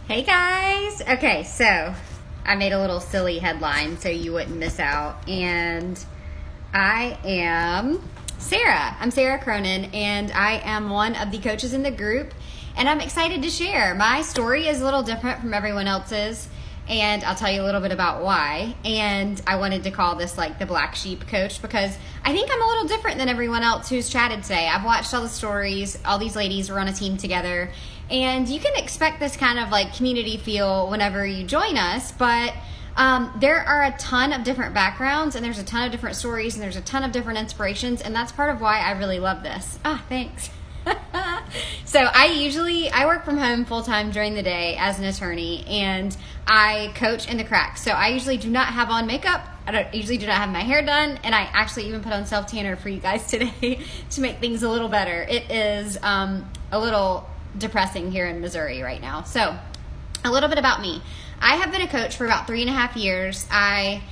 Hey guys! Okay, so I made a little silly headline so you wouldn't miss out. And I am Sarah. I'm Sarah Cronin, and I am one of the coaches in the group. And I'm excited to share. My story is a little different from everyone else's, and I'll tell you a little bit about why. And I wanted to call this like the Black Sheep Coach because I think I'm a little different than everyone else who's chatted today. I've watched all the stories. All these ladies were on a team together. And you can expect this kind of like community feel whenever you join us, but there are a ton of different backgrounds, and there's a ton of different stories, and there's a ton of different inspirations, and that's part of why I really love this. Thanks. So I work from home full-time during the day as an attorney, and I coach in the crack. So I usually do not have on makeup. I usually do not have my hair done, and I actually even put on self-tanner for you guys today to make things a little better. It is a little depressing here in Missouri right now. So a little bit about me. I have been a coach for about 3.5 years. I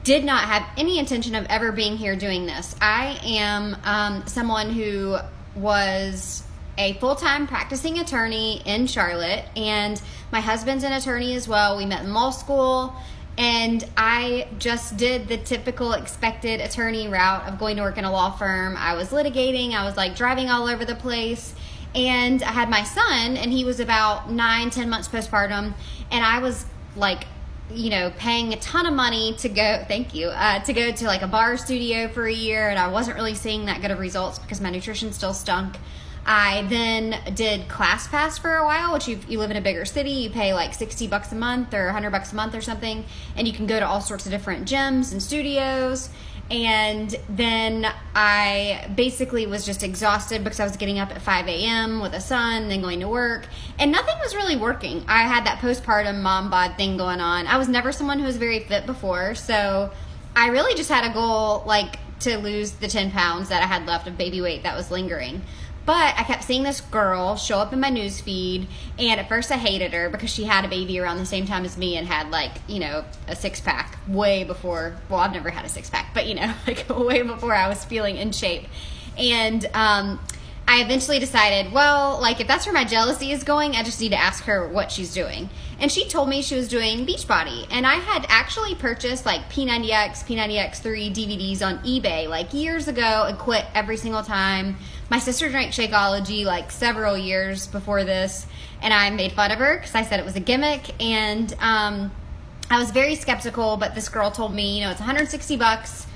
did not have any intention of ever being here doing this. I am someone who was a full-time practicing attorney in Charlotte, and my husband's an attorney as well. We met in law school, and I just did the typical expected attorney route of going to work in a law firm. I was litigating. I was like driving all over the place. And I had my son, and he was about 9-10 months postpartum, and I was like, paying a ton of money to go, to go to like a bar studio for a year, and I wasn't really seeing that good of results because my nutrition still stunk. I then did ClassPass for a while, which you live in a bigger city, you pay like $60 a month or $100 a month or something, and you can go to all sorts of different gyms and studios. And then I basically was just exhausted because I was getting up at 5 a.m. with a son, then going to work, and nothing was really working. I had that postpartum mom bod thing going on. I was never someone who was very fit before, so I really just had a goal like to lose the 10 pounds that I had left of baby weight that was lingering. But I kept seeing this girl show up in my news feed, and at first I hated her because she had a baby around the same time as me and had like, a six-pack way before, well, I've never had a six-pack, but like way before I was feeling in shape. And I eventually decided, well, like if that's where my jealousy is going, I just need to ask her what she's doing. And she told me she was doing Beachbody. And I had actually purchased like P90X, P90X3 DVDs on eBay like years ago and quit every single time. My sister drank Shakeology like several years before this, and I made fun of her because I said it was a gimmick. And I was very skeptical, but this girl told me, it's $160.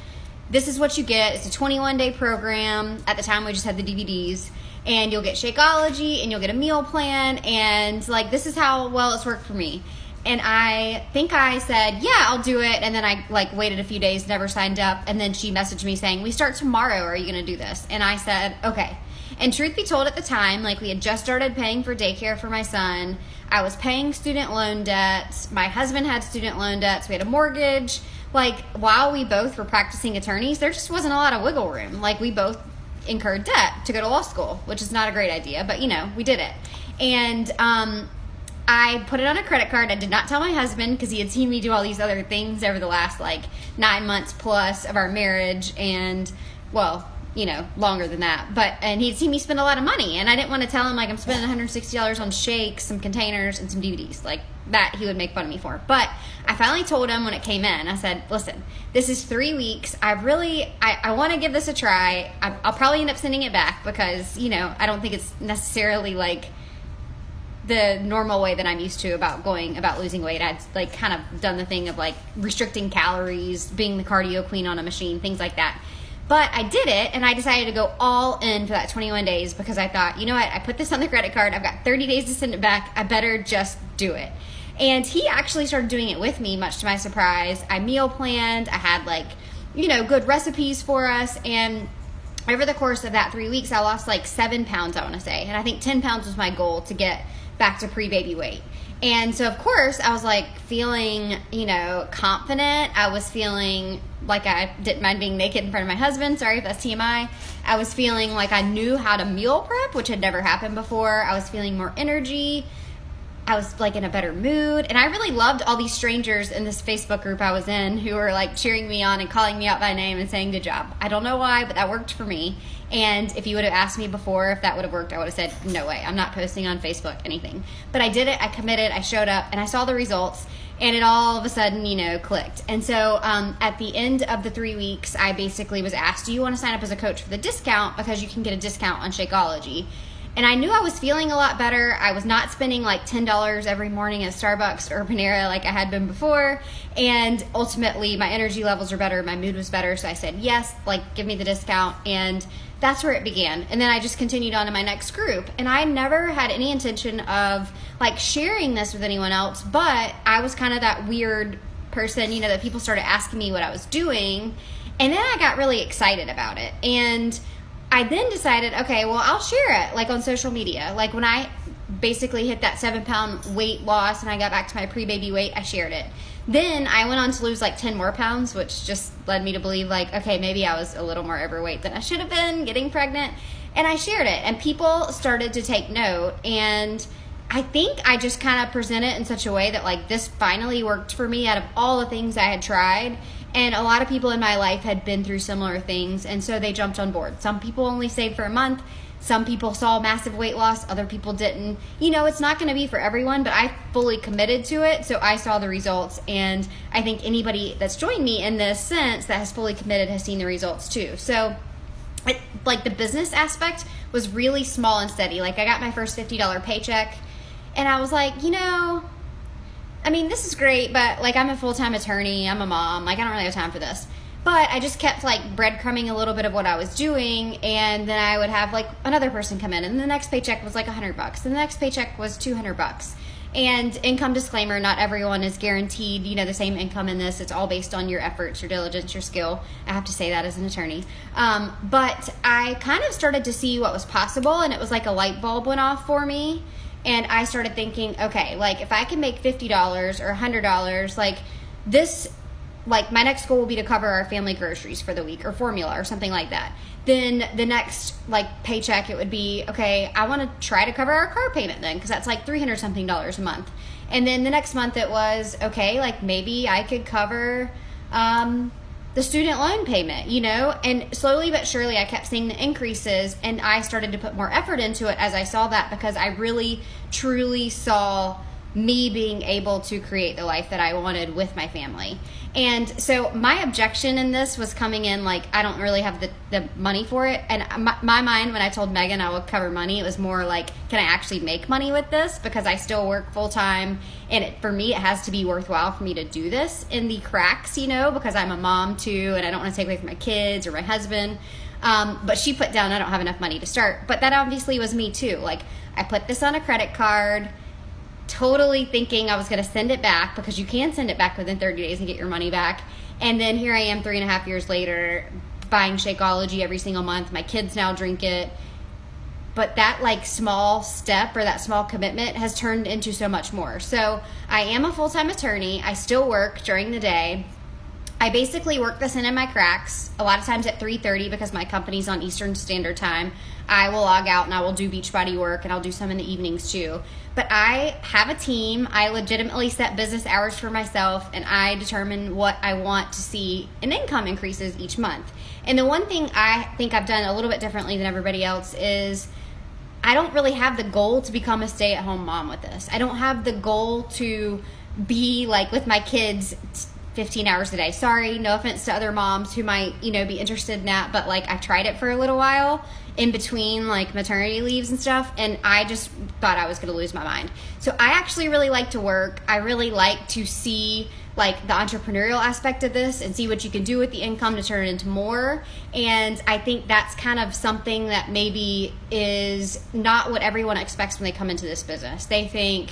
This is what you get. It's a 21-day program. At the time, we just had the DVDs. And you'll get Shakeology, and you'll get a meal plan. And, like, this is how well it's worked for me. And I think I said, yeah, I'll do it. And then I, like, waited a few days, never signed up. And then she messaged me saying, we start tomorrow. Are you going to do this? And I said, okay. And truth be told, at the time, like, we had just started paying for daycare for my son. I was paying student loan debts. My husband had student loan debts. We had a mortgage. Like, while we both were practicing attorneys, there just wasn't a lot of wiggle room. Like, we both incurred debt to go to law school, which is not a great idea, but, we did it. And I put it on a credit card. I did not tell my husband because he had seen me do all these other things over the last, 9 months plus of our marriage and, well, longer than that. And he'd seen me spend a lot of money, and I didn't want to tell him, I'm spending $160 on shakes, some containers, and some DVDs. Like, that he would make fun of me for. But I finally told him when it came in, I said, listen, this is 3 weeks. I want to give this a try. I'll probably end up sending it back because, I don't think it's necessarily, the normal way that I'm used to about losing weight. I'd, kind of done the thing of, restricting calories, being the cardio queen on a machine, things like that. But I did it, and I decided to go all in for that 21 days because I thought, you know what, I put this on the credit card. I've got 30 days to send it back. I better just do it. And he actually started doing it with me, much to my surprise. I meal planned. I had, good recipes for us. And over the course of that 3 weeks, I lost, 7 pounds, I want to say. And I think 10 pounds was my goal to get back to pre-baby weight. And so, of course, I was, feeling, confident. I was feeling like I didn't mind being naked in front of my husband. Sorry if that's TMI. I was feeling like I knew how to meal prep, which had never happened before. I was feeling more energy. I was like in a better mood, and I really loved all these strangers in this Facebook group I was in who were like cheering me on and calling me out by name and saying good job. I don't know why, but that worked for me. And if you would have asked me before if that would have worked, I would have said no way, I'm not posting on Facebook anything. But I did it, I committed, I showed up, and I saw the results, and it all of a sudden, you know, clicked. And so at the end of the 3 weeks, I basically was asked, do you want to sign up as a coach for the discount, because you can get a discount on Shakeology. And I knew I was feeling a lot better. I was not spending like $10 every morning at Starbucks or Panera like I had been before. And ultimately, my energy levels were better. My mood was better. So I said, yes, like give me the discount. And that's where it began. And then I just continued on to my next group. And I never had any intention of like sharing this with anyone else. But I was kind of that weird person, you know, that people started asking me what I was doing. And then I got really excited about it. And I then decided, okay, well, I'll share it like on social media. Like when I basically hit that 7-pound weight loss and I got back to my pre-baby weight, I shared it. Then I went on to lose like 10 more pounds, which just led me to believe like, okay, maybe I was a little more overweight than I should have been getting pregnant. And I shared it, and people started to take note. And I think I just kind of present it in such a way that like this finally worked for me out of all the things I had tried. And a lot of people in my life had been through similar things, and so they jumped on board. Some people only stayed for a month. Some people saw massive weight loss. Other people didn't. You know, it's not going to be for everyone, but I fully committed to it, so I saw the results. And I think anybody that's joined me in this sense that has fully committed has seen the results too. So like the business aspect was really small and steady. Like I got my first $50 paycheck, and I was like, you know, I mean, this is great, but like I'm a full-time attorney, I'm a mom, like I don't really have time for this. But I just kept like breadcrumbing a little bit of what I was doing, and then I would have like another person come in, and the next paycheck was like $100, and the next paycheck was $200. And income disclaimer, not everyone is guaranteed, you know, the same income in this. It's all based on your efforts, your diligence, your skill. I have to say that as an attorney. But I kind of started to see what was possible, and it was like a light bulb went off for me. And I started thinking, okay, like if I can make $50 or $100, like this, like my next goal will be to cover our family groceries for the week, or formula or something like that. Then the next like paycheck, it would be, okay, I want to try to cover our car payment then, because that's like $300 something a month. And then the next month it was, okay, like maybe I could cover the student loan payment, you know. And slowly but surely I kept seeing the increases, and I started to put more effort into it as I saw that, because I really truly saw me being able to create the life that I wanted with my family. And so my objection in this was coming in like, I don't really have the money for it. And my mind, when I told Megan I would cover money, it was more like, can I actually make money with this? Because I still work full time, and for me, it has to be worthwhile for me to do this in the cracks, you know, because I'm a mom too, and I don't want to take away from my kids or my husband. But she put down, I don't have enough money to start. But that obviously was me too. Like I put this on a credit card, totally thinking I was going to send it back, because you can send it back within 30 days and get your money back. And then here I am 3.5 years later buying Shakeology every single month. My kids now drink it. But that like small step, or that small commitment, has turned into so much more. So I am a full-time attorney. I still work during the day. I basically work this in my cracks, a lot of times at 3:30, because my company's on Eastern Standard Time. I will log out and I will do Beachbody work, and I'll do some in the evenings too. But I have a team. I legitimately set business hours for myself, and I determine what I want to see in income increases each month. And the one thing I think I've done a little bit differently than everybody else is I don't really have the goal to become a stay-at-home mom with this. I don't have the goal to be like with my kids 15 hours a day. Sorry, no offense to other moms who might, you know, be interested in that, but like I tried it for a little while in between like maternity leaves and stuff, and I just thought I was going to lose my mind. So I actually really like to work. I really like to see like the entrepreneurial aspect of this and see what you can do with the income to turn it into more. And I think that's kind of something that maybe is not what everyone expects when they come into this business. They think,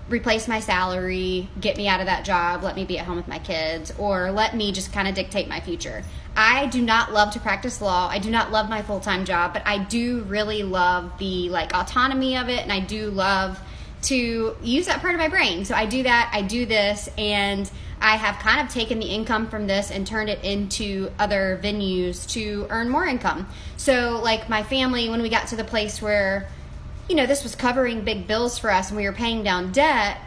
replace my salary, get me out of that job, let me be at home with my kids, or let me just kind of dictate my future. I do not love to practice law. I do not love my full-time job, but I do really love the like autonomy of it, and I do love to use that part of my brain. So I do that, I do this, and I have kind of taken the income from this and turned it into other venues to earn more income. So like my family, when we got to the place where this was covering big bills for us and we were paying down debt,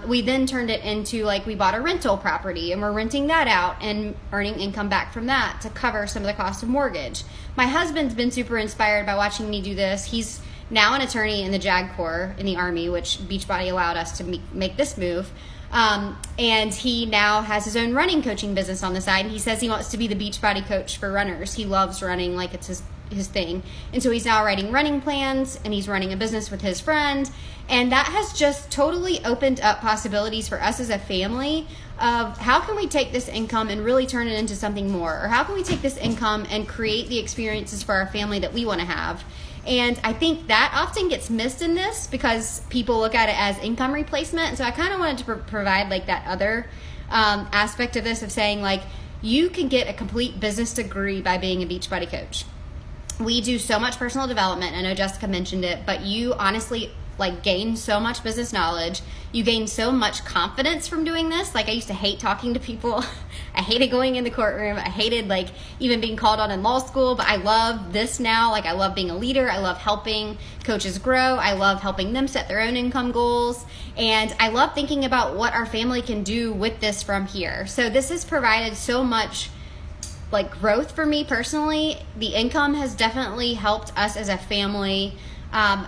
we then turned it into like we bought a rental property and we're renting that out and earning income back from that to cover some of the cost of mortgage. My husband's been super inspired by watching me do this. He's now an attorney in the JAG Corps in the Army, which Beachbody allowed us to make this move. And he now has his own running coaching business on the side. And he says he wants to be the Beachbody coach for runners. He loves running like it's his thing. And so he's now writing running plans and he's running a business with his friend. And that has just totally opened up possibilities for us as a family of how can we take this income and really turn it into something more? Or how can we take this income and create the experiences for our family that we want to have? And I think that often gets missed in this because people look at it as income replacement. And so I kind of wanted to provide like that other aspect of this of saying like you can get a complete business degree by being a Beachbody coach. We do so much personal development. I know Jessica mentioned it, but you honestly like gain so much business knowledge. You gain so much confidence from doing this. Like I used to hate talking to people. I hated going in the courtroom. I hated like even being called on in law school, but I love this now. Like I love being a leader. I love helping coaches grow. I love helping them set their own income goals. And I love thinking about what our family can do with this from here. So this has provided so much like growth for me personally. The income has definitely helped us as a family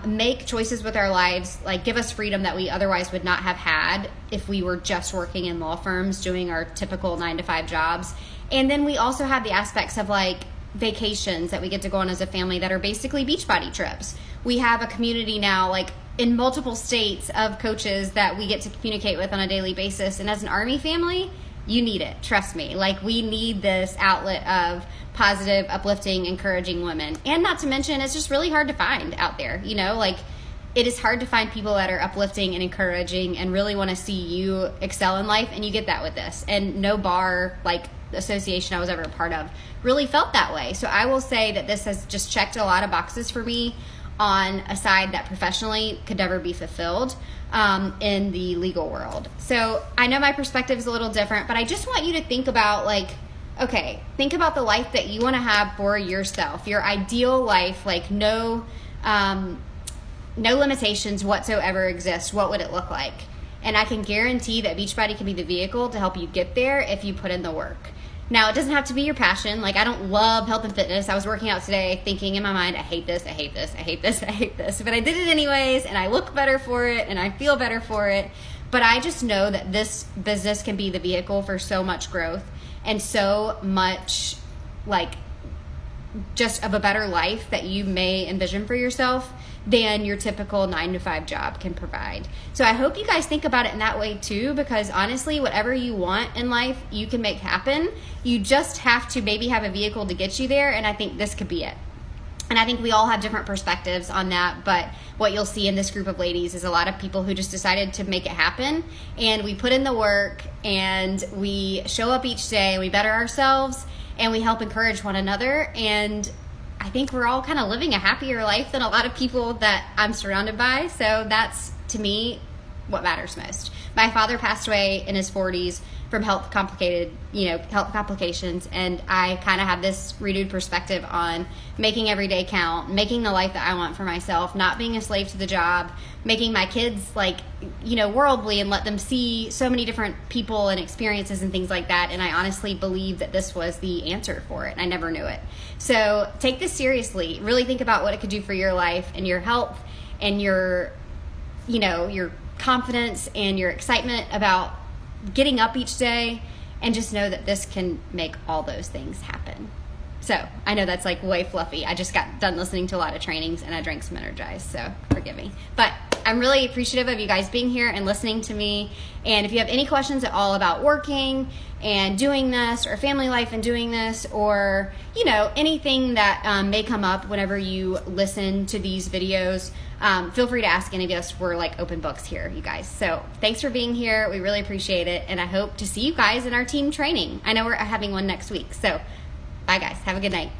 make choices with our lives, like give us freedom that we otherwise would not have had if we were just working in law firms doing our typical 9-to-5 jobs. And then we also have the aspects of like vacations that we get to go on as a family that are basically Beachbody trips. We have a community now like in multiple states of coaches that we get to communicate with on a daily basis. And as an Army family, you need it. Trust me. Like we need this outlet of positive, uplifting, encouraging women. And not to mention, it's just really hard to find out there. Like it is hard to find people that are uplifting and encouraging and really want to see you excel in life. And you get that with this. And no bar like association I was ever a part of really felt that way. So I will say that this has just checked a lot of boxes for me on a side that professionally could never be fulfilled in the legal world. So I know my perspective is a little different, but I just want you to think about like, okay, think about the life that you want to have for yourself, your ideal life, like no limitations whatsoever exist. What would it look like? And I can guarantee that Beachbody can be the vehicle to help you get there if you put in the work. Now, it doesn't have to be your passion. Like, I don't love health and fitness. I was working out today thinking in my mind, I hate this, I hate this, I hate this, I hate this. But I did it anyways, and I look better for it, and I feel better for it. But I just know that this business can be the vehicle for so much growth and so much, like, just of a better life that you may envision for yourself than your typical 9-to-5 job can provide. So I hope you guys think about it in that way too, because honestly, whatever you want in life, you can make happen. You just have to maybe have a vehicle to get you there, and I think this could be it. And I think we all have different perspectives on that, but what you'll see in this group of ladies is a lot of people who just decided to make it happen, and we put in the work, and we show up each day, we better ourselves, and we help encourage one another. And I think we're all kind of living a happier life than a lot of people that I'm surrounded by. So that's, to me, what matters most. My father passed away in his 40s from health complications, and I kind of have this renewed perspective on making every day count, making the life that I want for myself, not being a slave to the job, making my kids worldly and let them see so many different people and experiences and things like that. And I honestly believe that this was the answer for it, and I never knew it. So take this seriously. Really think about what it could do for your life and your health and your confidence and your excitement about getting up each day, and just know that this can make all those things happen. So I know that's like way fluffy. I just got done listening to a lot of trainings and I drank some Energize, so forgive me. But I'm really appreciative of you guys being here and listening to me. And if you have any questions at all about working and doing this, or family life and doing this, or anything that may come up whenever you listen to these videos, feel free to ask any of us. We're like open books here, you guys. So thanks for being here. We really appreciate it. And I hope to see you guys in our team training. I know we're having one next week. So bye guys. Have a good night.